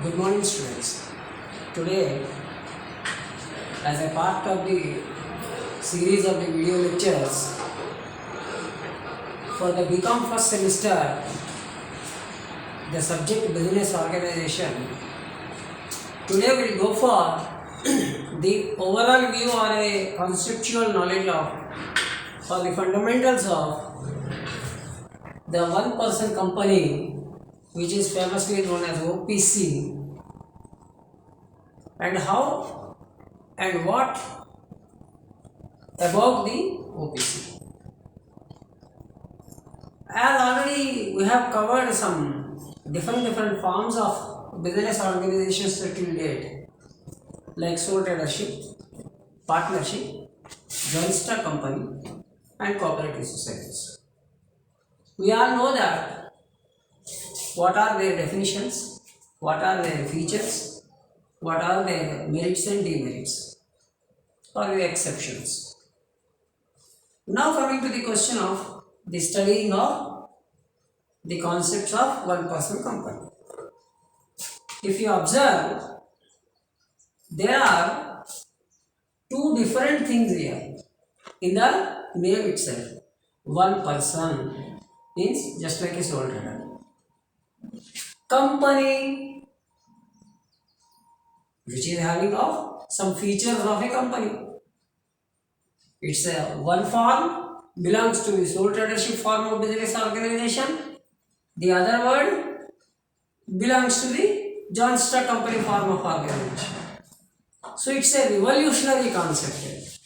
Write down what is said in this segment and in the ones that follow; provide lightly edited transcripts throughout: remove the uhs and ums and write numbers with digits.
Good morning, students. Today, as a part of the series of the video lectures for the BCom first semester, the subject business organization, today we'll go for the overall view or a conceptual knowledge of or the fundamentals of the one person company, which is famously known as OPC, and how and what about the OPC. As already we have covered some different forms of business organizations till date, like sole tradership, partnership, joint stock company, and cooperative societies. We all know that what are their definitions, what are their features, what are their merits and demerits, or the exceptions. Now coming to the question of the studying of the concepts of one person company. If you observe, there are two different things here in the name itself. One person means just like a sole trader. Company, which is having of some features of a company. It's a one form belongs to the sole tradership form of business organization. The other word belongs to the joint stock company form of organization. So it's a revolutionary concept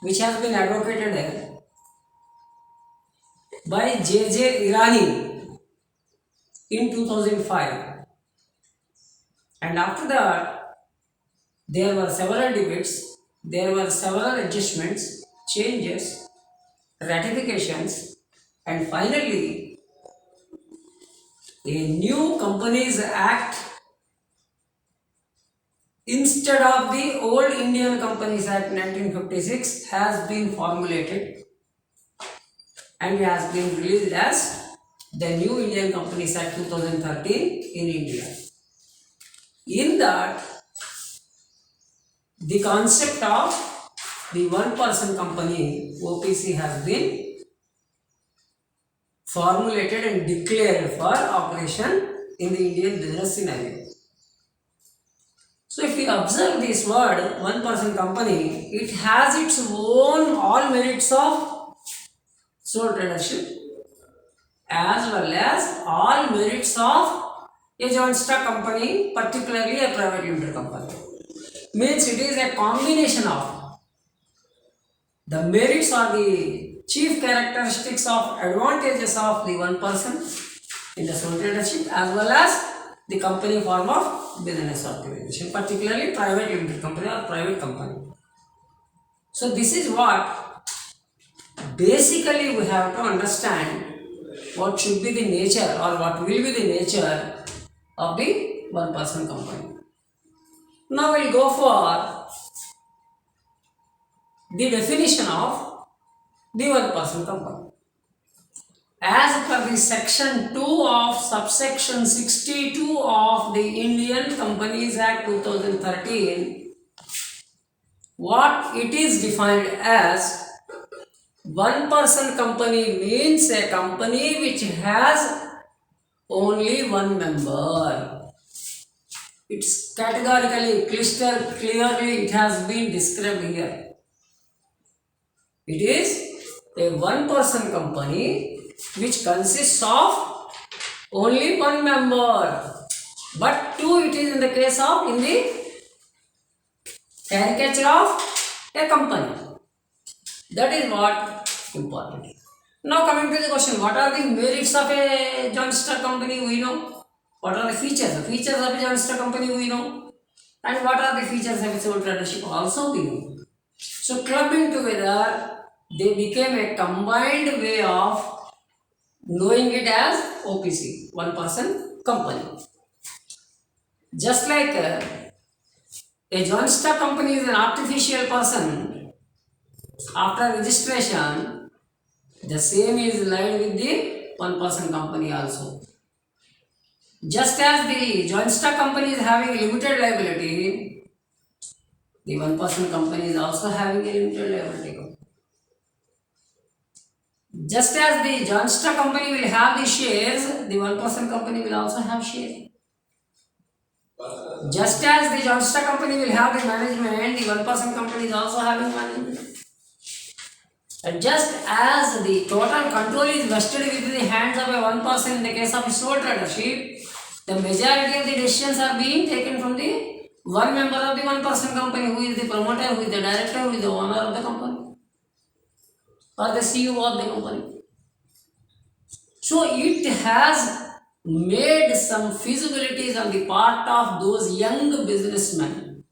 which has been advocated by J.J. Irani in 2005. And after that, there were several debates, there were several adjustments, changes, ratifications, and finally, a new Companies Act instead of the old Indian Companies Act 1956 has been formulated and has been released as the new Indian Companies Act 2013 in India. In that, the concept of the one person company OPC has been formulated and declared for operation in the Indian business scenario. So if we observe this word one person company, it has its own all merits of sole tradership as well as all merits of a joint stock company, particularly a private limited company. Means it is a combination of the merits or the chief characteristics of advantages of the one person in the sole tradership as well as the company form of business organization, particularly private limited company or private company. So this is what basically we have to understand what should be the nature or what will be the nature of the one person company. Now we'll go for the definition of the one person company. As per the section 2 of subsection 62 of the Indian Companies Act 2013, what it is defined as one person company means a company which has only one member. It's categorically, crystal clearly it has been described here. It is a one person company which consists of only one member, but two it is in the case of in the caricature of a company. That is what important. Now coming to the question, what are the merits of a joint stock company? We know. What are the features? The features of a joint stock company we know. And what are the features of a sole tradership also we know. So clubbing together, they became a combined way of knowing it as OPC, one person company. Just like a joint stock company is an artificial person, after registration, the same is lied with the one person company also. Just as the joint stock company is having limited liability, the one person company is also having a limited liability. Just as the joint stock company will have the shares, the one person company will also have shares. Just as the joint stock company will have the management, the one person company is also having management. And just as the total control is vested within the hands of a one person in the case of sole tradership, the majority of the decisions are being taken from the one member of the one person company, who is the promoter, who is the director, who is the owner of the company, or the CEO of the company. So it has made some feasibilities on the part of those young businessmen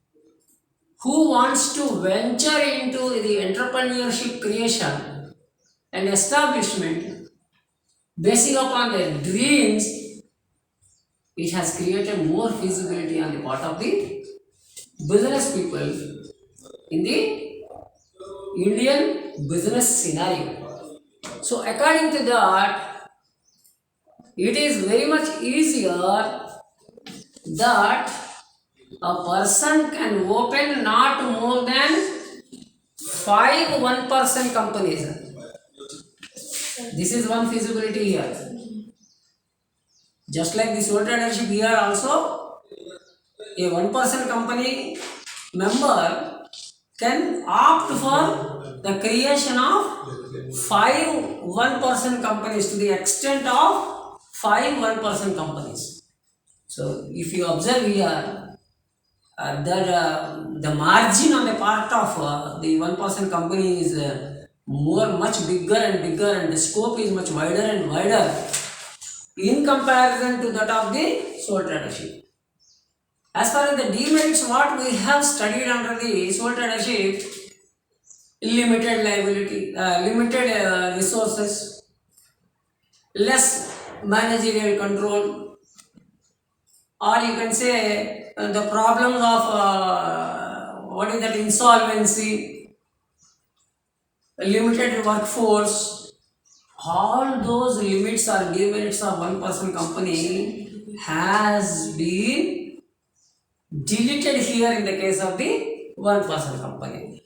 who wants to venture into the entrepreneurship creation and establishment basing upon their dreams. It has created more feasibility on the part of the business people in the Indian business scenario. So according to that, it is very much easier that a person can open not more than 5 1% companies. This is one feasibility here. Just like the sole tradership here also, a 1% company member can opt for the creation of 5 1% companies to the extent of 5 1% companies. So if you observe here, that the margin on the part of the 1% company is much bigger and bigger, and the scope is much wider and wider in comparison to that of the sole tradership. As far as the demerits, what we have studied under the sole tradership: limited liability, limited resources, less managerial control, or you can say the problems of what is that, insolvency, limited workforce. All those limits or demerits of 1% company has been deleted here in the case of the 1% company.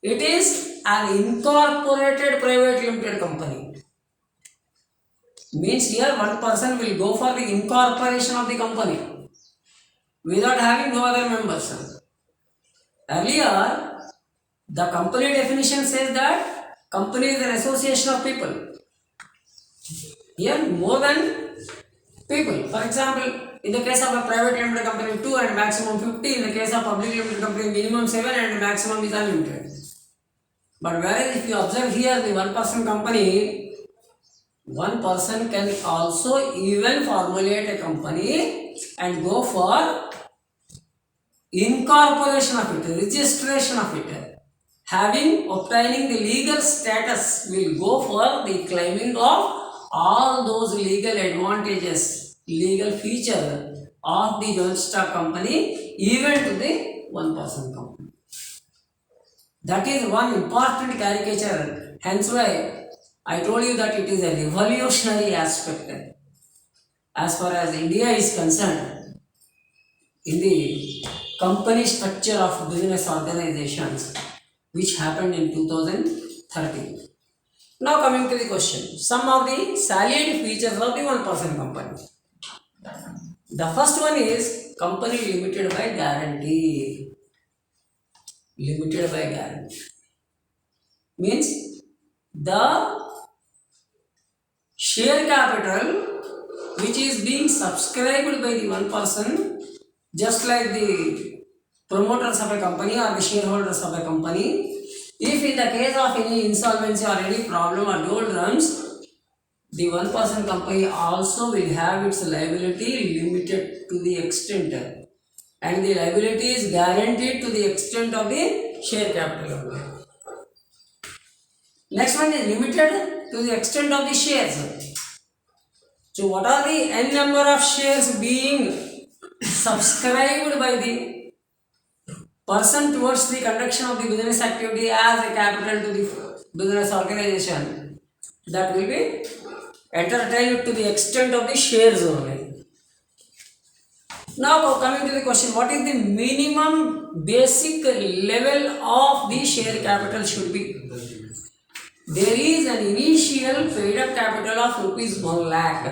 It is an incorporated private limited company. Means here one person will go for the incorporation of the company without having no other members. Earlier, the company definition says that company is an association of people. Here, more than people. For example, in the case of a private limited company, 2 and maximum 50. In the case of public limited company, minimum 7 and maximum is unlimited. But whereas if you observe here the 1% company, one person can also even formulate a company and go for incorporation of it, registration of it. Obtaining the legal status will go for the claiming of all those legal advantages, legal feature of the joint stock company, even to the 1% company. That is one important caricature. Hence why I told you that it is a revolutionary aspect as far as India is concerned in the company structure of business organizations, which happened in 2013. Now coming to the question, some of the salient features of the 1% company. The first one is company limited by guarantee. Limited by guarantee means the share capital which is being subscribed by the 1%, just like the promoters of a company or the shareholders of a company, if in the case of any insolvency or any problem or doldrums, the 1% company also will have its liability limited to the extent, and the liability is guaranteed to the extent of the share capital. Next one is limited to the extent of the shares. So what are the n number of shares being subscribed by the person towards the conduction of the business activity as a capital to the business organization, that will be entertained to the extent of the shares only. Now coming to the question, what is the minimum basic level of the share capital should be? There is an initial paid up capital of rupees 1 lakh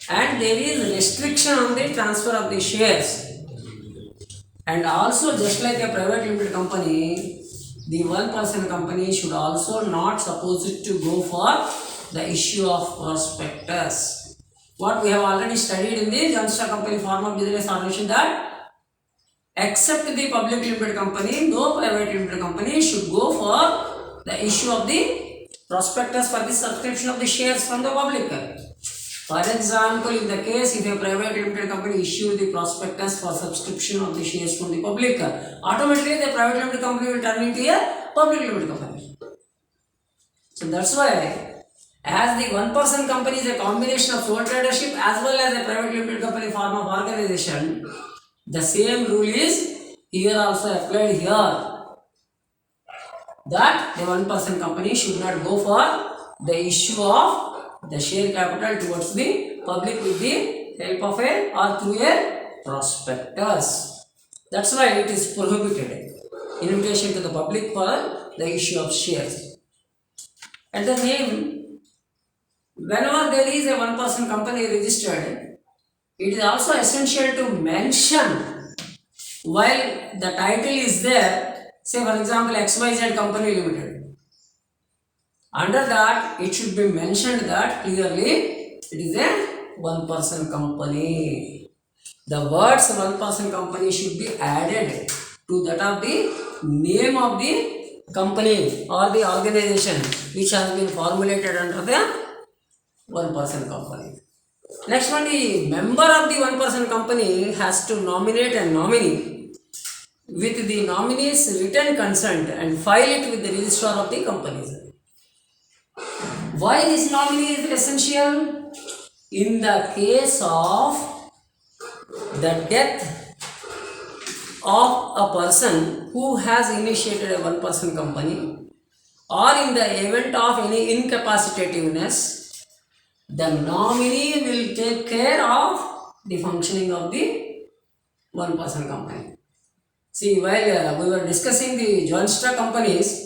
and there is restriction on the transfer of the shares. And also, just like a private limited company, the one-person company should also not supposed to go for the issue of prospectus. What we have already studied in the joint stock company form of business organization, that except the public limited company, no private limited company should go for the issue of the prospectus for the subscription of the shares from the public. For example, in the case if a private limited company issue the prospectus for subscription of the shares from the public, automatically the private limited company will turn into a public limited company. So that's why, as the one-person company is a combination of sole tradership as well as a private limited company form of organization, the same rule is here also applied here, that the one-person company should not go for the issue of the share capital towards the public with the help of a or through a prospectus. That's why it is prohibited, invitation to the public for the issue of shares. At the same, whenever there is a one-person company registered, it is also essential to mention while the title is there, say for example XYZ Company Limited. Under that, it should be mentioned that clearly it is a one-person company. The words one-person company should be added to that of the name of the company or the organization which has been formulated under the one-person company. Next one, the member of the one-person company has to nominate a nominee with the nominee's written consent and file it with the registrar of the company. Why this nominee is essential? In the case of the death of a person who has initiated a one-person company, or in the event of any incapacitativeness, the nominee will take care of the functioning of the one-person company. See, while we were discussing the joint stock companies,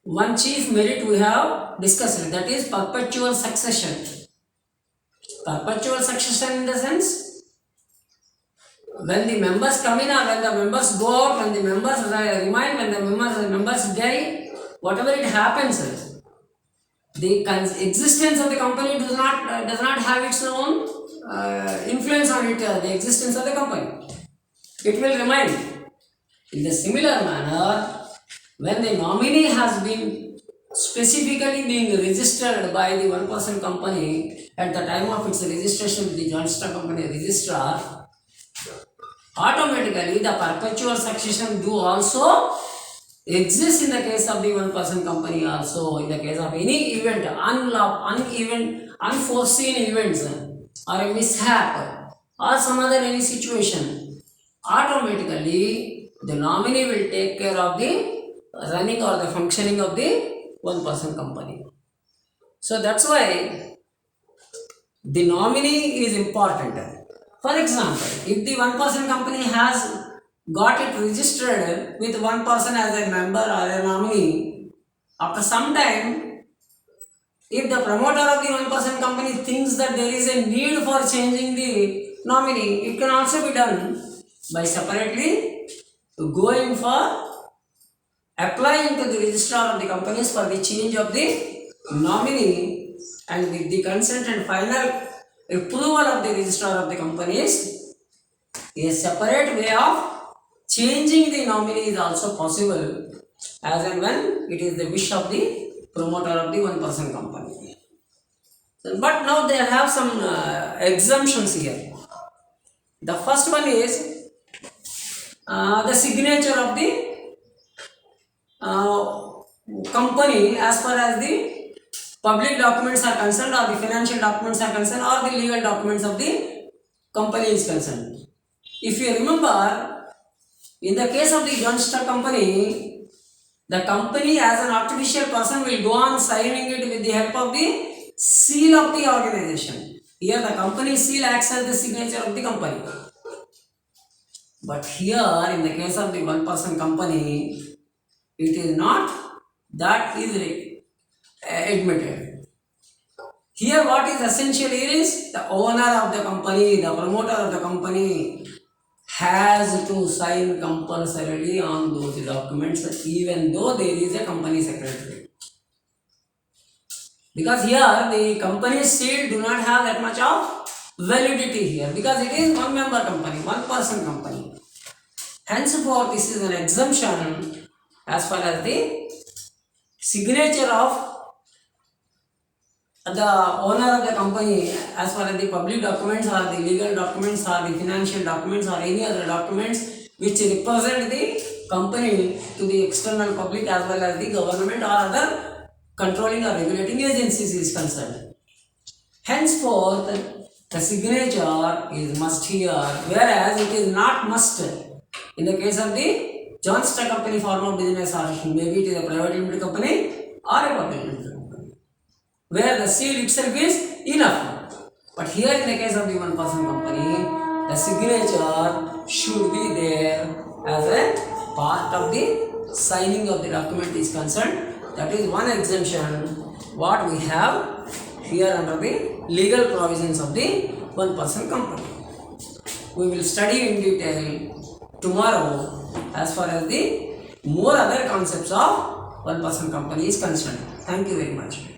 one chief merit we have discussed, that is perpetual succession. Perpetual succession in the sense, when the members come in or when the members go out, when the members remain, when the members die, whatever it happens, the existence of the company does not have its own influence on it, the existence of the company. It will remain. In the similar manner, when the nominee has been specifically being registered by the one-person company at the time of its registration with the joint stock company registrar, automatically the perpetual succession do also exist in the case of the one-person company also. In the case of any event, unforeseen events or a mishap or some other any situation, automatically the nominee will take care of the running or the functioning of the one-person company. So that's why the nominee is important. For example, if the one-person company has got it registered with one person as a member or a nominee, after some time, if the promoter of the one-person company thinks that there is a need for changing the nominee, it can also be done by separately going for applying to the registrar of the companies for the change of the nominee, and with the consent and final approval of the registrar of the companies, a separate way of changing the nominee is also possible as and when it is the wish of the promoter of the one-person company. But now they have some exemptions here. The first one is the signature of the company as far as the public documents are concerned, or the financial documents are concerned, or the legal documents of the company is concerned. If you remember, in the case of the joint stock company, the company as an artificial person will go on signing it with the help of the seal of the organization. Here the company seal acts as the signature of the company. But here in the case of the one person company, it is not that is admitted. Here what is essential here is the owner of the company, the promoter of the company has to sign compulsorily on those documents even though there is a company secretary. Because here the company seal do not have that much of validity here because it is one member company, one person company. Henceforth, this is an exemption as far as the signature of the owner of the company, as far as the public documents or the legal documents or the financial documents or any other documents which represent the company to the external public as well as the government or other controlling or regulating agencies is concerned. Henceforth, the signature is must here, whereas it is not must in the case of the joint stock company form of business, or maybe it is a private limited company or a public limited company, where the seal itself is enough. But here in the case of the one person company, the signature should be there as a part of the signing of the document is concerned. That is one exemption what we have here under the legal provisions of the one person company. We will study in detail tomorrow as far as the more other concepts of one person company is concerned. Thank you very much.